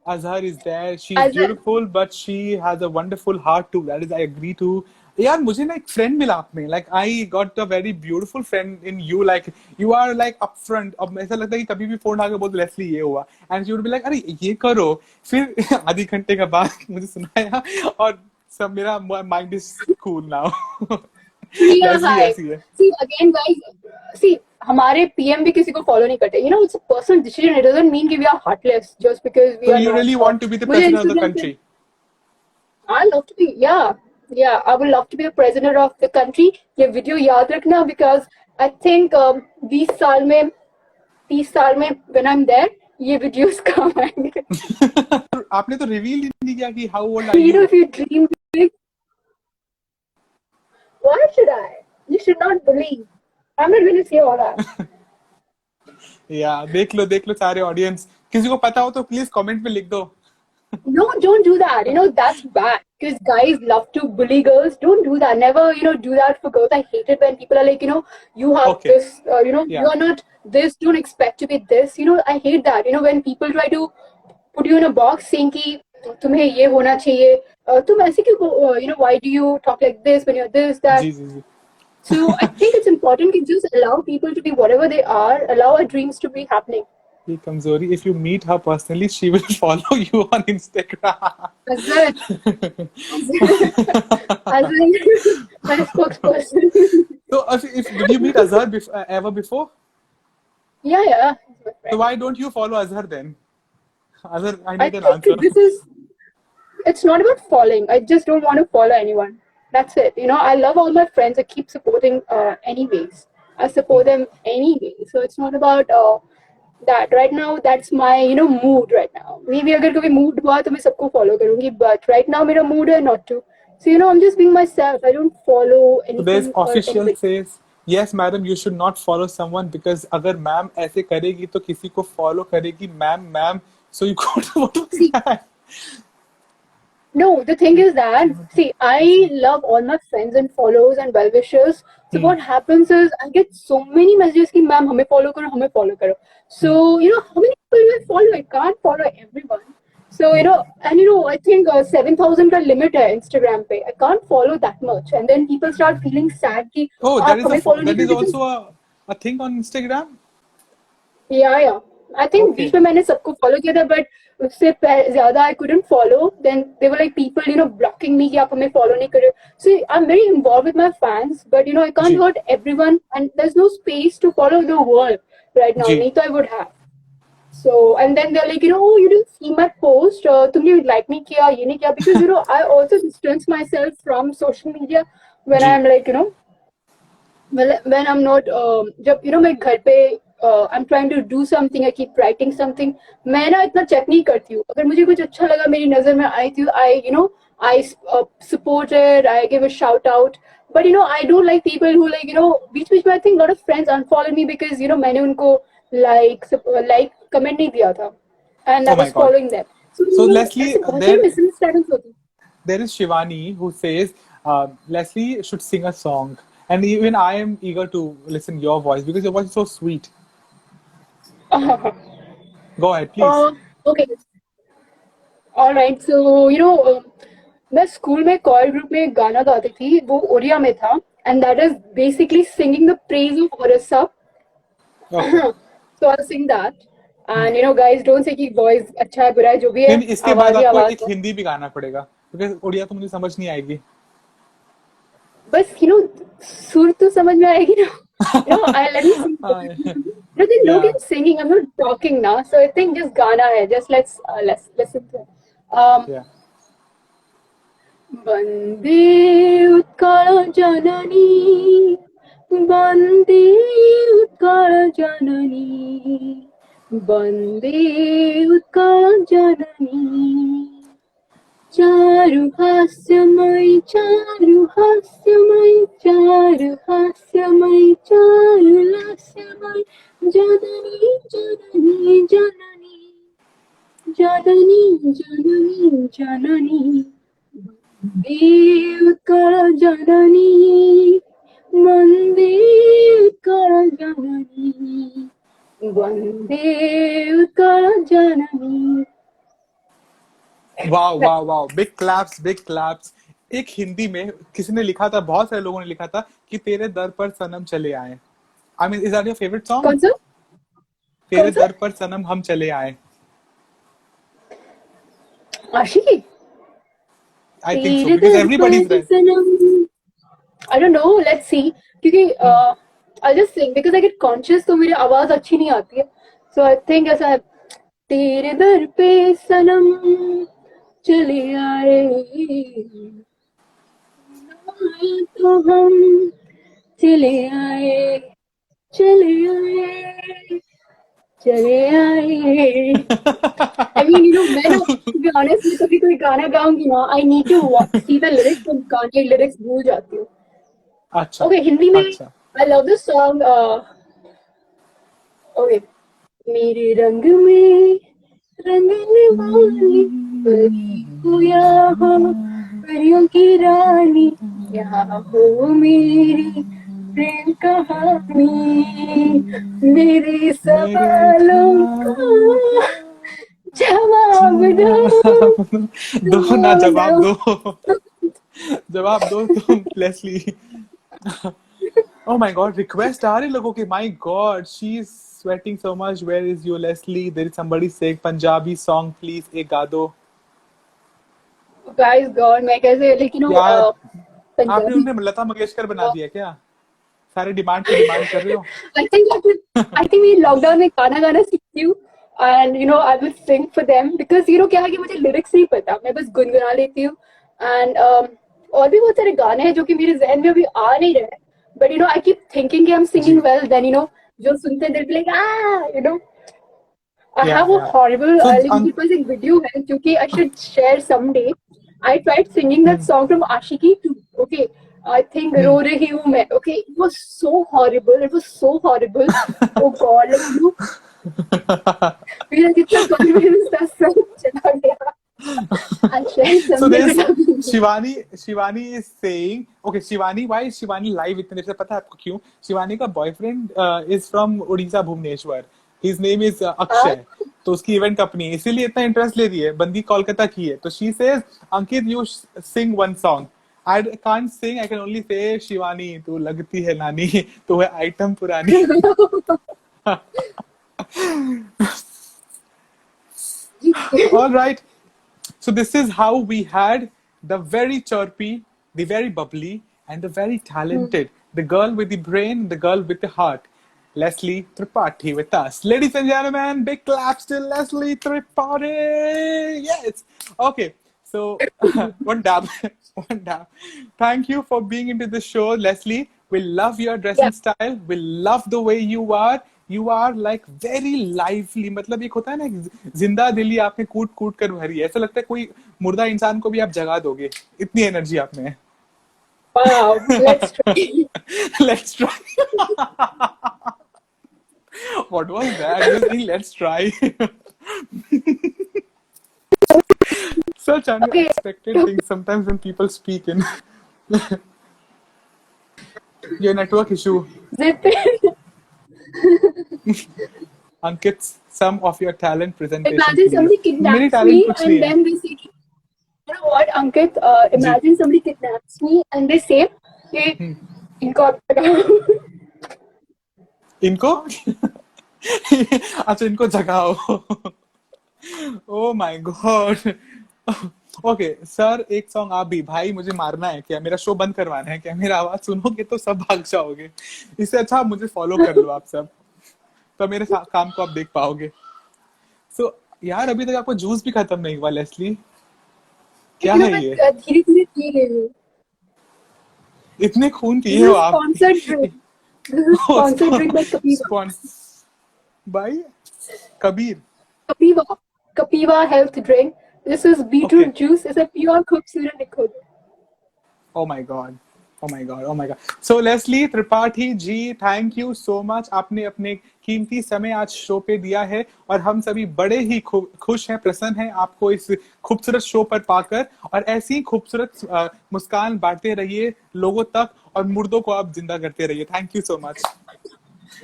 Azhar is there. She's beautiful, but she has a wonderful heart too. That is, I agree to. यार मुझे ना एक फ्रेंड मिला आप में. Like I got a very beautiful friend in you. Like you are like upfront. अब ऐसा लगता है कि कभी भी फोन आके बोल लेस्ली ये हुआ, and she would be like अरे ये करो. फिर आधी घंटे के बाद मुझे सुनाया और सब मेरा mind is cool now. See again, guys. See, हमारे PM भी किसी को follow नहीं करते. It's a personal decision. It doesn't mean that we are heartless just because we are. So you really want to be the president of the country? I love to be. Yeah. I would love to be the president of the country. ये video याद रखना, because I think 20 साल में, 30 साल में when I'm there, ये videos काम आएंगे. आपने तो reveal ही नहीं किया कि how old are you? If you dream big. Why should I? You should not believe. I'm not going to say all that. Yeah, देख लो सारे audience. किसी को पता हो तो please comment में लिख दो. No, don't do that. That's bad. Because guys love to bully girls. Don't do that. Never, do that for girls. I hate it when people are like, you have this, you are not this, don't expect to be this. I hate that. When people try to put you in a box saying कि तुम्हें ये होना चाहिए, तुम ऐसे क्यों, why do you talk like this when you're this, that? Ji. So I think it's important to just allow people to be whatever they are, allow our dreams to be happening. Hey, Kamzori, if you meet her personally, she will follow you on Instagram. Azhar, my spokesperson. So, did you meet Azhar ever before? Yeah. So why don't you follow Azhar then? Azhar, I need an answer. it's not about following. I just don't want to follow anyone. That's it. You know, I love all my friends. I keep supporting anyways. I support them anyway. So it's not about that. Right now, that's my, you know, mood right now. Maybe अगर कभी mood हुआ तो मैं सबको follow करूँगी. But right now मेरा mood है not to. So, you know, I'm just being myself. I don't follow So there's anything or official anybody. says, yes madam, you should not follow someone because अगर ma'am ऐसे करेगी तो किसी को follow करेगी ma'am, so you can't follow See, that. no, the thing is that, see, I love all my friends and followers and well wishers. So what happens is I get so many messages कि ma'am हमें follow करो. So you know how many people do I follow? I can't follow everyone. So you know, and you know, I think 7,000 का limit है Instagram पे. I can't follow that much, and then people start feeling sad कि Oh, आप हमें follow नहीं that is करते तो also a thing on Instagram. yeah. I think beach Okay. में मैंने सबको follow किया था, but उससे ज़्यादा I couldn't follow. Then they were like people, you know, blocking me कि आप हमें follow नहीं कर रहे हो. So I'm very involved with my fans, but you know I can't ji hurt everyone, and there's no space to follow the world right now. जी नहीं तो I would have. So and then they're like, you know, oh, you didn't see my post. तुमने like नहीं किया, ये नहीं किया, because you know I also distance myself from social media when ji I'm like, you know, when I'm not जब you know मैं घर पे I'm trying to do something, I keep writing something, मैं ना इतना चेक नहीं करती हूँ. अगर मुझे कुछ अच्छा लगा मेरी नजर में आई थी, I you know I support it, I give a shout out. But you know I don't like people who like, you know, बीच बीच में I think a lot of friends unfollow me because you know मैंने उनको like comment नहीं दिया था, and I Oh my was God. following them. So So you know Leslie, ऐसे बहुत सारी misunderstandings होती हैं. there is Shivani who says Leslie should sing a song, and even I am eager to listen your voice because your voice is so sweet. Go ahead, please. Okay. All right. So you know मैं school में choir group में एक गाना गाती थी, वो ओडिया में था, and that is basically singing the praise of Orissa. Okay. So I'll sing that. And you know guys, don't say कि voice अच्छा है बुरा है, जो भी है नहीं, इसके बाद आवाज ही आपको आवाज एक है. हिंदी भी गाना पड़ेगा क्योंकि उड़िया तो मुझे समझ नहीं आएगी. बस you know सुर तो समझ में आएगी ना. You know, I let me sing. You know, there's no Yeah. point singing. I'm not talking now, so I think just गाना है. Just let's listen to it. Yeah. वन्दे उत्कलजननी, वन्दे उत्कलजननी, वन्दे उत्कलजननी. चारुहास्यमयी चारुहास्यमयी चारुहास्यमयी चारुलास्यमयी जननी जननी जननी जननी जननी जननी उत्कलजननी, वन्दे उत्कलजननी, वन्दे उत्कलजननी. Wow wow wow, big claps big claps. एक हिंदी में किसी ने लिखा था, बहुत सारे लोगों ने लिखा था कि तेरे दर पर सनम चले आए. I mean, is that your favourite song? कौन सा तेरे कौन सा दर पर सनम हम चले आए. आशिकी आई थिंक सो तेरे बिकॉज दर एवरीबॉडीज पर सनम. I don't know, let's see. क्योंकि I'll just sing because I get conscious तो मेरी आवाज अच्छी नहीं आती है. So I think ऐसा है. तेरे दर पे सनम चले आए, तो हम चले आए, चले आए, चले आए. I mean, you know, मैं ना, to be honest, मैं कभी कोई गाना गाऊंगी ना, I need to see the lyrics, तो गाने के lyrics भूल जाती हूँ. अच्छा Okay, हिंदी में अच्छा. I love this song. Okay, मेरे रंग में रंगने वाली परी हो या हो परियों की रानी, यहाँ हो मेरी प्रेम कहानी, मेरे मेरे सवालों का जवाब दो, दो ना, जवाब दो. दो. जवाब दो तुम Leslie. Oh my God, request आ रहे लोगों के. My God, she's sweating so much. Where is you, Leslie? There is somebody saying Punjabi song, please. एक गा दो. Guys, God, मैं कैसे, लेकिन यार, आपने पंजाबी. उन्हें लता मंगेशकर बना दिया क्या? सारे डिमांड पे डिमांड कर रहे हो. I think मैं लॉकडाउन में गाना गाना सीखती हूँ, and I will sing for them because क्या है कि मुझे lyrics नहीं पता, मैं बस गुनगुना लेती हूँ. And और भी बहुत सारे गाने हैं जो कि मेरे जहन में अभी आ नहीं रहे, but I keep thinking कि I'm singing ji. well, then जो सुनते हैं they'll be like I Yeah, have a yeah. horrible So, like मेरे पास एक वीडियो है जो कि I should share someday. I tried singing that song from Ashiki to okay. I think रो रही हूँ मैं. Okay, it was so horrible. It was so horrible. Oh God, मेरा कितना confidence था सब चला गया. I'll share so someday, there's but अभी Shivani is saying, okay, Shivani, why is Shivani live इतने देर से? पता है आपको क्यों? शिवानी का boyfriend is from Orissa, Bhubaneswar. His name is नहीं. अक्षय. तो उसकी इवेंट कंपनी है, इसीलिए इतना इंटरेस्ट ले रही है. बंदी कोलकाता की है. तो she says, Ankit, you sing one song. I can't sing. I can only say, Shivani तू लगती है नानी, तो है आइटम पुरानी. All right. So this is how we had the very chirpy, the very bubbly, and the very talented, the girl with the brain, the girl with the heart, Leslie Tripathi with us. Ladies and gentlemen, big claps to Leslie Tripathi. Yes. Okay. So one dab, one dab. Thank you for being into the show, Leslie. We love your Yeah. dressing style. We love the way you are. You are like very lively. मतलब एक होता है ना, जिंदा दिली आपने कूट कूट कर भरी है. ऐसा लगता है कोई मुर्दा इंसान को भी आप जगा दोगे, इतनी एनर्जी आप में है. Wow. Let's try. Let's try. What was that? Just saying, let's try. Such Okay. unexpected things sometimes when people speak in. Your network issue. Zip it. Ankit, some of your talent presentation, Imagine please. somebody मेरी kidnaps talent me कुछ नहीं and है. then they say, you know what, Ankit? Ji. Imagine somebody kidnaps me and they say, "Hey, इनको आप लगाओ." इनको अच्छा, इनको जगाओ. Oh my God. Okay sir, एक सॉन्ग आप भी. भाई मुझे मारना है क्या? मेरा शो बंद करवाना है क्या? मेरा आवाज सुनोगे तो सब भाग जाओगे. इससे अच्छा आप मुझे फॉलो कर लो आप सब, तो मेरे काम को आप देख पाओगे. सो यार, अभी तक आपको जूस भी खत्म नहीं हुआ, लेस्ली. क्या है मैं ये? धीरे-धीरे पी रही हूँ. इतने खून This पिए is हो a आप? sponsored drink. This is a sponsored drink by Kapiva. भाई Kabir. Kapiva. Kapiva health drink. This is okay. beetroot juice. इसे पियो और खूबसूरत दिखो. Oh my God. Oh my God. Oh my God. So Leslie Tripathi ji, thank you so much. आपने अपने कीमती समय आज शो पे दिया है और हम सभी बड़े ही खुश हैं, प्रसन्न हैं आपको इस खूबसूरत शो पर पाकर. और ऐसी ही खूबसूरत मुस्कान बांटते रहिए लोगों तक और मुर्दों को आप जिंदा करते रहिए. Thank you so much.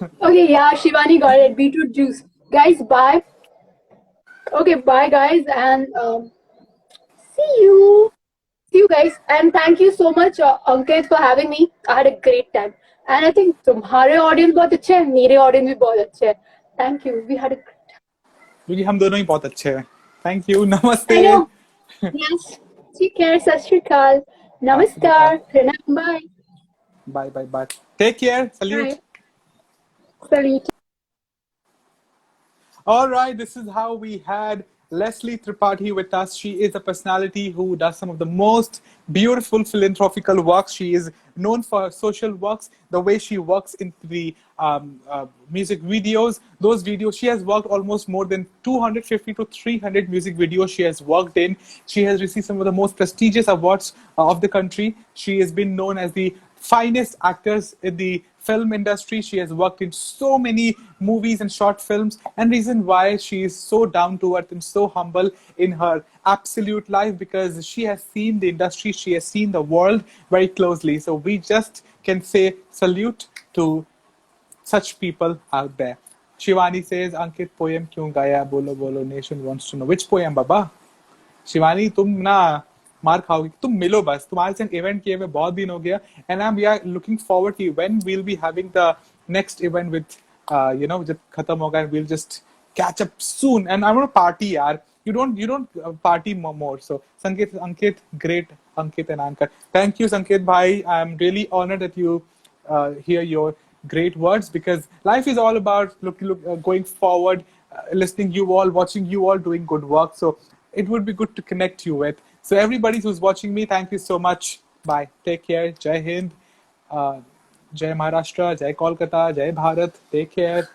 Okay, yeah, Shivani got it. Beetroot juice. Guys, bye. Okay, bye, guys, and see you. See you guys, and thank you so much, Ankit, for having me. I had a great time, and I think तुम्हारे audience बहुत अच्छे हैं, मेरे audience भी बहुत अच्छे हैं. Thank you. We had a great time. क्योंकि हम दोनों ही बहुत अच्छे हैं. Thank you. नमस्ते. I know. Yes. Take care. सत श्री अकाल. नमस्कार. Bye. Bye bye bye. Take care. Salute. Bye. Salute. All right, this is how we had Leslie Tripathi with us. She is a personality who does some of the most beautiful philanthropical works. She is known for her social works, the way she works in the music videos. Those videos, she has worked almost more than 250 to 300 music videos she has worked in. She has received some of the most prestigious awards of the country. She has been known as the finest actors in the film industry. She has worked in so many movies and short films, and reason why she is so down to earth and so humble in her absolute life, because she has seen the industry, she has seen the world very closely. So we just can say salute to such people out there. Shivani says, Ankit, poem क्यों गाया? बोलो बोलो, nation wants to know. Which poem, बाबा? शिवानी, तुम ना मार खाओगी. तुम मिलो बस. तुम्हारे साथ इवेंट किए हुए बहुत दिन हो गया, and we are looking forward to when we'll be having the next event with जब खत्म होगा, we'll just catch up soon, and I want to party यार. You don't party more. So Ankit, great. Ankit and Ankar, thank you Sanket bhai. I'm really honored that you hear your great words, because life is all about going forward, listening you all, watching you all doing good work. So it would be good to connect you with. So everybody who's watching me, thank you so much. Bye. Take care. Jai Hind. Jai Maharashtra. Jai Kolkata. Jai Bharat. Take care.